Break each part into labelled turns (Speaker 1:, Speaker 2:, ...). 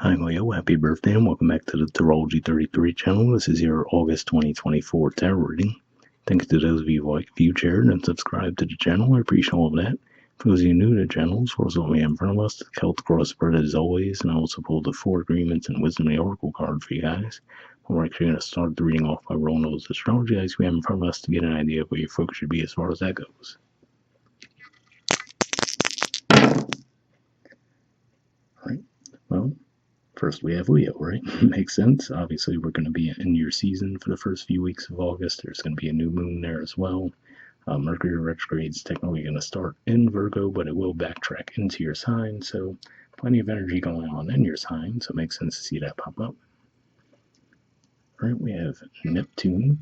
Speaker 1: Hi Leo, happy birthday and welcome back to the Astrology 33 channel. This is your August 2024 tarot reading. Thanks to those of you who like, viewed, shared, and subscribed to the channel. I appreciate all of that. For those of you new to the channel, as far as what we have in front of us, the Celtic crossbred as always, and I also pulled the 4 agreements and wisdom of the oracle card for you guys. We're actually going to start the reading off by rolling those astrology dice we have in front of us to get an idea of where your focus should be as far as that goes. Alright, well, first we have Leo, right? Makes sense. Obviously, we're going to be in your season for the first few weeks of August. There's going to be a new moon there as well. Mercury retrograde is technically going to start in Virgo, but it will backtrack into your sign. So plenty of energy going on in your sign. So it makes sense to see that pop up. All right, we have Neptune.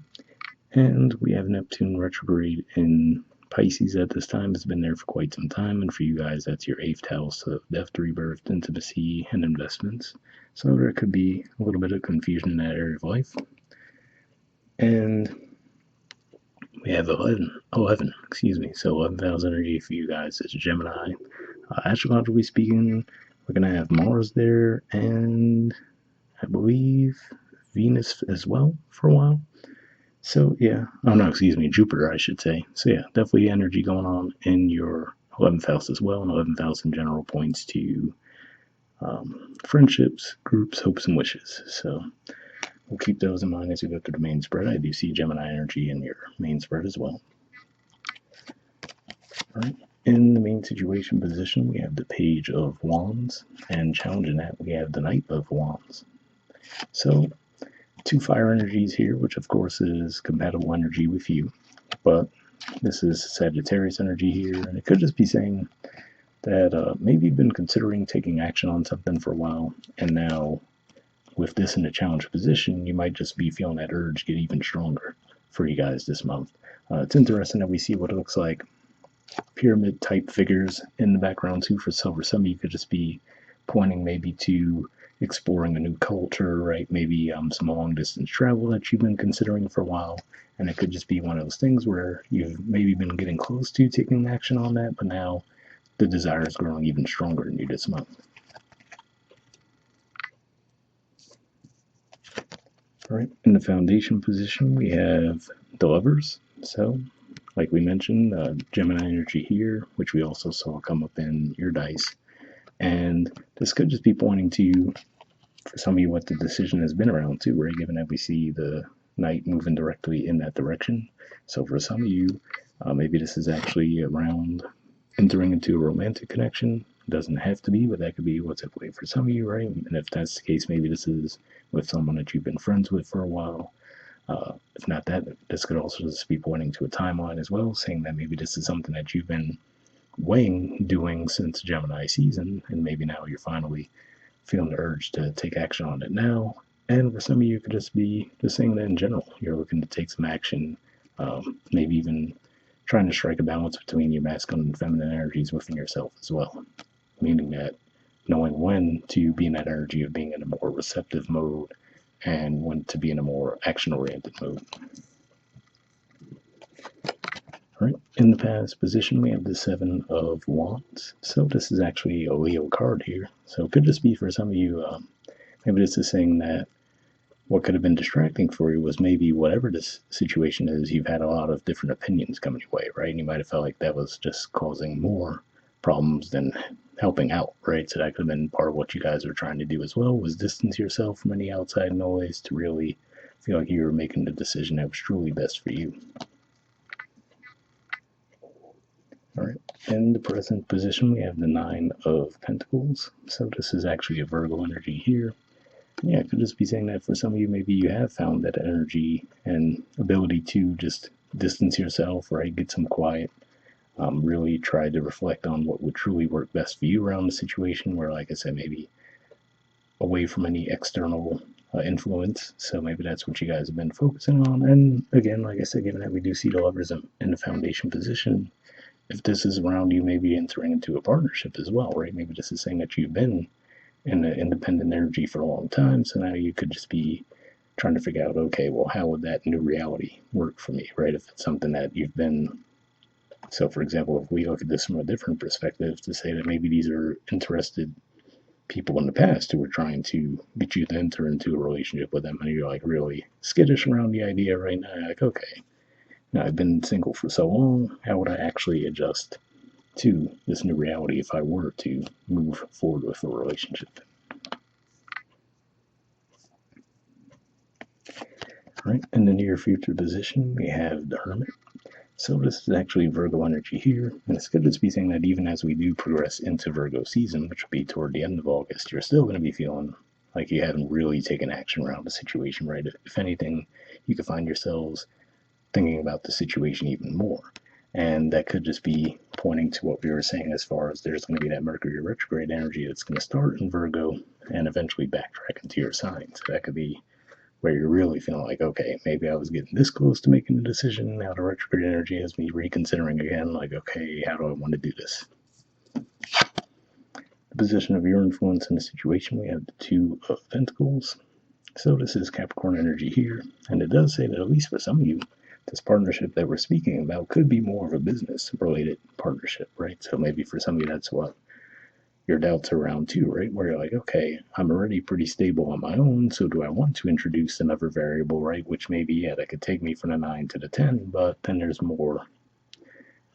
Speaker 1: And we have Neptune retrograde in Pisces at this time. It's been there for quite some time, and for you guys, that's your 8th house of death, rebirth, intimacy, and investments. So there could be a little bit of confusion in that area of life. And we have 11, so 11th house energy for you guys is Gemini. Astrologically speaking, we're going to have Mars there, and I believe Venus as well for a while. So yeah, Jupiter, I should say. So yeah, definitely energy going on in your 11th house as well, and 11th house in general points to friendships, groups, hopes, and wishes. So we'll keep those in mind as we go through the main spread. I do see Gemini energy in your main spread as well. All right. In the main situation position, we have the Page of Wands, and challenging that, we have the Knight of Wands. So 2 fire energies here, which of course is compatible energy with you, but this is Sagittarius energy here, and it could just be saying that maybe you've been considering taking action on something for a while, and now with this in a challenge position, you might just be feeling that urge get even stronger for you guys this month. It's interesting that we see what it looks like pyramid type figures in the background too. For some of you could just be pointing maybe to exploring a new culture, right? Maybe some long distance travel that you've been considering for a while, and it could just be one of those things where you've maybe been getting close to taking action on that, but now the desire is growing even stronger in you this month. All right, in the foundation position, we have the Lovers. So like we mentioned, Gemini energy here, which we also saw come up in your dice. And this could just be pointing to, for some of you, what the decision has been around too, right? Given that we see the Knight moving directly in that direction. So for some of you, maybe this is actually around entering into a romantic connection. It doesn't have to be, but that could be what's at play for some of you, right? And if that's the case, maybe this is with someone that you've been friends with for a while. If not that, this could also just be pointing to a timeline as well, saying that maybe this is something that you've been weighing doing since Gemini season, and maybe now you're finally feeling the urge to take action on it now. And for some of you, it could just be just saying that in general, you're looking to take some action, maybe even trying to strike a balance between your masculine and feminine energies within yourself as well, meaning that knowing when to be in that energy of being in a more receptive mode and when to be in a more action-oriented mode. All right, in the past position, we have the 7 of Wands. So this is actually a Leo card here. So it could just be for some of you, maybe this is saying that what could have been distracting for you was maybe whatever this situation is, you've had a lot of different opinions coming your way, right? And you might have felt like that was just causing more problems than helping out, right? So that could have been part of what you guys were trying to do as well, was distance yourself from any outside noise to really feel like you were making the decision that was truly best for you. All right, in the present position, we have the 9 of Pentacles. So this is actually a Virgo energy here. Yeah, it could just be saying that for some of you, maybe you have found that energy and ability to just distance yourself, right? Get some quiet. Really try to reflect on what would truly work best for you around the situation, where, like I said, maybe away from any external influence. So maybe that's what you guys have been focusing on. And again, like I said, given that we do see the Lovers in the foundation position, if this is around you maybe entering into a partnership as well, right? Maybe this is saying that you've been in the independent energy for a long time, so now you could just be trying to figure out, okay, well, how would that new reality work for me, right? If it's something that you've been, so for example, if we look at this from a different perspective, to say that maybe these are interested people in the past who were trying to get you to enter into a relationship with them, and you're like really skittish around the idea right now. You're like, okay, now I've been single for so long, how would I actually adjust to this new reality if I were to move forward with a relationship? All right, in the near future position, we have the Hermit. So this is actually Virgo energy here, and it's good to be saying that even as we do progress into Virgo season, which will be toward the end of August, you're still going to be feeling like you haven't really taken action around the situation, right? If anything, you could find yourselves thinking about the situation even more. And that could just be pointing to what we were saying as far as there's going to be that Mercury retrograde energy that's going to start in Virgo and eventually backtrack into your sign. So that could be where you're really feeling like, okay, maybe I was getting this close to making a decision. Now the retrograde energy has me reconsidering again, like, okay, how do I want to do this? The position of your influence in the situation, we have the Two of Pentacles. So this is Capricorn energy here, and it does say that at least for some of you, this partnership that we're speaking about could be more of a business related partnership, right? So maybe for some of you, that's what your doubts around too, right? Where you're like, okay, I'm already pretty stable on my own, so do I want to introduce another variable, right? Which maybe, yeah, that could take me from the 9 to the 10, but then there's more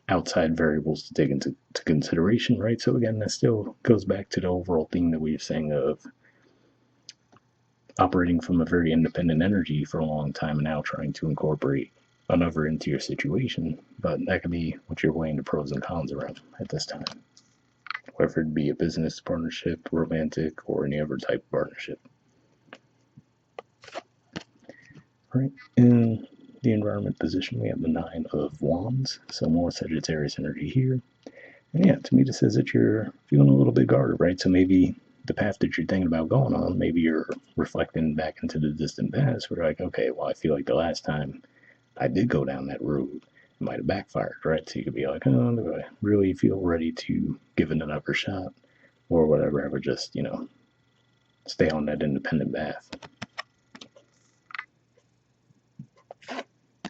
Speaker 1: outside variables to take into consideration, right? So again, that still goes back to the overall theme that we were saying of operating from a very independent energy for a long time and now trying to incorporate another into your situation. But that could be what you're weighing the pros and cons around at this time, whether it be a business partnership, romantic, or any other type of partnership. All right, in the environment position, we have the Nine of Wands, so more Sagittarius energy here. And yeah, to me, this says that you're feeling a little bit guarded, right? So maybe the path that you're thinking about going on, maybe you're reflecting back into the distant past where you're like, okay, well, I feel like the last time I did go down that road, it might have backfired, right? So you could be like, oh, do I really feel ready to give it another shot or whatever? I would just, stay on that independent path.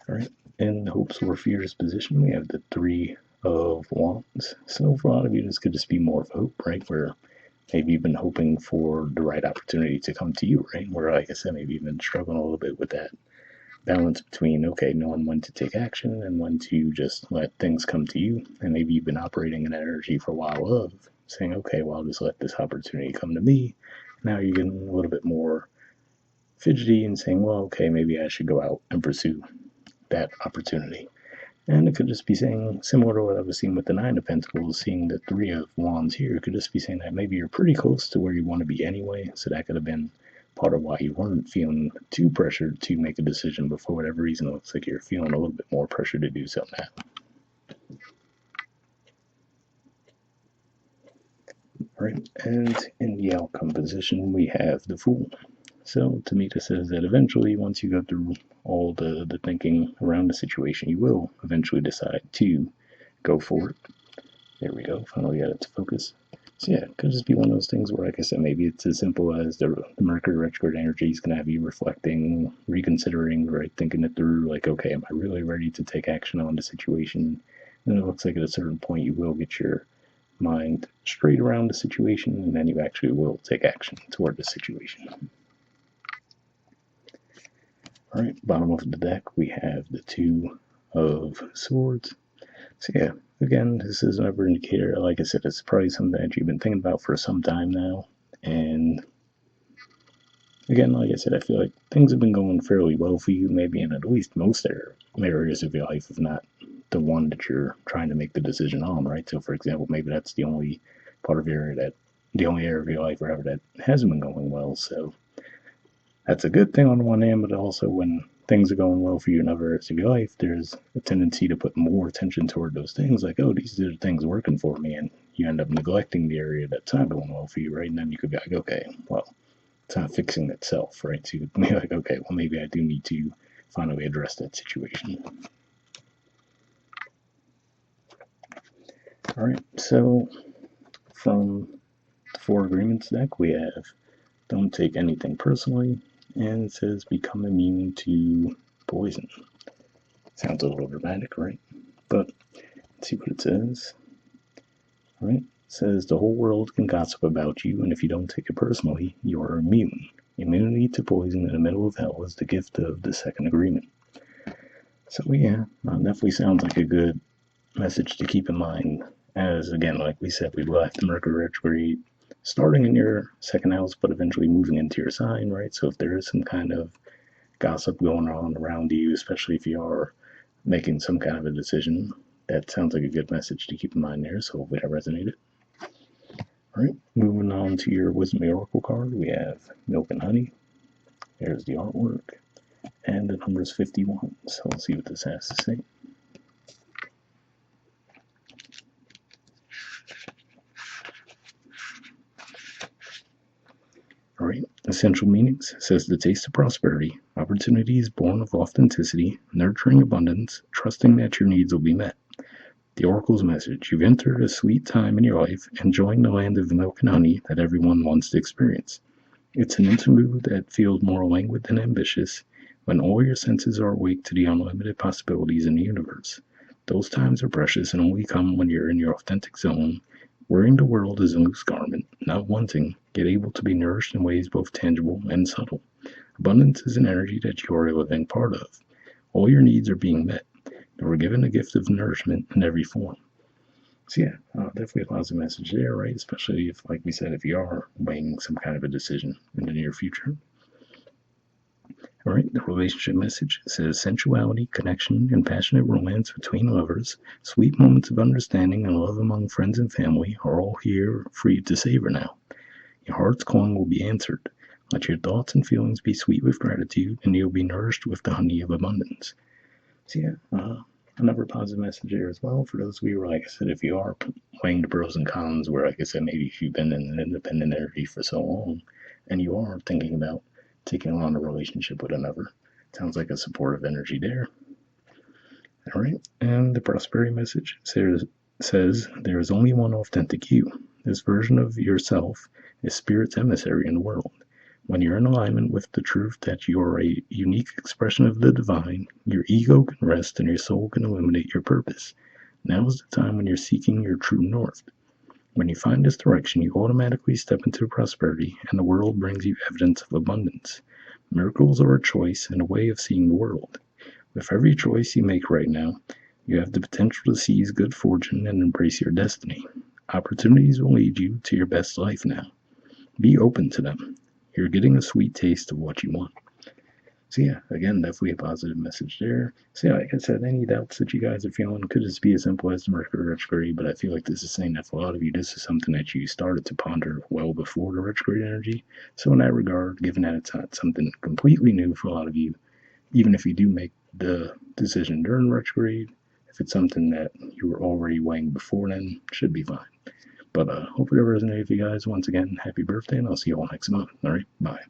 Speaker 1: All right, in the hopes or fears position, we have the Three of Wands. So for a lot of you, this could just be more of hope, right? Where maybe you've been hoping for the right opportunity to come to you, right? Where, like I said, maybe you've been struggling a little bit with that balance between, okay, knowing when to take action and when to just let things come to you. And maybe you've been operating in that energy for a while of saying, okay, well, I'll just let this opportunity come to me. Now you're getting a little bit more fidgety and saying, well, okay, maybe I should go out and pursue that opportunity. And it could just be saying, similar to what I was seeing with the Nine of Pentacles, seeing the Three of Wands here, it could just be saying that maybe you're pretty close to where you want to be anyway. So that could have been part of why you weren't feeling too pressured to make a decision, but for whatever reason, it looks like you're feeling a little bit more pressure to do so now. All right, and in the outcome position, we have the Fool. So to me, this says that eventually, once you go through all the thinking around the situation, you will eventually decide to go for it. There we go. Finally got it to focus. So yeah, it could just be one of those things where, like I said, maybe it's as simple as the Mercury retrograde energy is going to have you reflecting, reconsidering, right, thinking it through, like, okay, am I really ready to take action on the situation? And it looks like at a certain point you will get your mind straight around the situation, and then you actually will take action toward the situation. All right, bottom of the deck, we have the Two of Swords. So yeah, again, this is another indicator. Like I said, it's probably something that you've been thinking about for some time now. And again, like I said, I feel like things have been going fairly well for you, maybe in at least most areas of your life, if not the one that you're trying to make the decision on, right? So for example, maybe that's the only part of your area the only area of your life wherever that hasn't been going well. So that's a good thing on one hand, but also when things are going well for you in other areas of your life, there's a tendency to put more attention toward those things, like, oh, these are the things working for me, and you end up neglecting the area that's not going well for you, right? And then you could be like, okay, well, it's not fixing itself, right? So you could be like, okay, well, maybe I do need to finally address that situation. All right, so from the Four Agreements deck, we have don't take anything personally, and it says become immune to poison. Sounds a little dramatic, right? But let's see what it says. All right, says the whole world can gossip about you, and if you don't take it personally, you are immune. Immunity to poison in the middle of hell is the gift of the second agreement. So yeah, definitely sounds like a good message to keep in mind. As again, like we said, we will have the Mercury retrograde starting in your second house, but eventually moving into your sign, right? So if there is some kind of gossip going on around you, especially if you are making some kind of a decision, that sounds like a good message to keep in mind there. So hopefully that resonated. All right, moving on to your Wisdom Oracle card, we have Milk and Honey. There's the artwork, and the number is 51. So let's see what this has to say. All right, essential meanings says the taste of prosperity. Opportunity is born of authenticity, nurturing abundance, trusting that your needs will be met. The Oracle's message: you've entered a sweet time in your life, enjoying the land of milk and honey that everyone wants to experience. It's an interlude that feels more languid than ambitious, when all your senses are awake to the unlimited possibilities in the universe. Those times are precious and only come when you're in your authentic zone. Wearing the world as a loose garment, not wanting, yet able to be nourished in ways both tangible and subtle. Abundance is an energy that you are a living part of. All your needs are being met. You were given the gift of nourishment in every form. So yeah, definitely a positive message there, right? Especially if, like we said, if you are weighing some kind of a decision in the near future. All right, the relationship message says sensuality, connection, and passionate romance between lovers, sweet moments of understanding and love among friends and family are all here for you to savor now. Your heart's calling will be answered. Let your thoughts and feelings be sweet with gratitude, and you'll be nourished with the honey of abundance. So yeah, another positive message there as well for those of you, like I said, if you are weighing the pros and cons, where like I said, maybe if you've been in an independent energy for so long, and you are thinking about taking on a relationship with another, sounds like a supportive energy there. All right, and the prosperity message says there is only one authentic you. This version of yourself is spirit's emissary in the world. When you're in alignment with the truth that you are a unique expression of the divine, your ego can rest and your soul can illuminate your purpose. Now is the time when you're seeking your true north. When you find this direction, you automatically step into prosperity, and the world brings you evidence of abundance. Miracles are a choice and a way of seeing the world. With every choice you make right now, you have the potential to seize good fortune and embrace your destiny. Opportunities will lead you to your best life now. Be open to them. You're getting a sweet taste of what you want. So yeah, again, definitely a positive message there. So yeah, like I said, any doubts that you guys are feeling could just be as simple as the Mercury retrograde, but I feel like this is saying that for a lot of you, this is something that you started to ponder well before the retrograde energy. So in that regard, given that it's not something completely new for a lot of you, even if you do make the decision during retrograde, if it's something that you were already weighing before then, should be fine. But hopefully it resonated with you guys. Once again, happy birthday, and I'll see you all next month. All right, bye.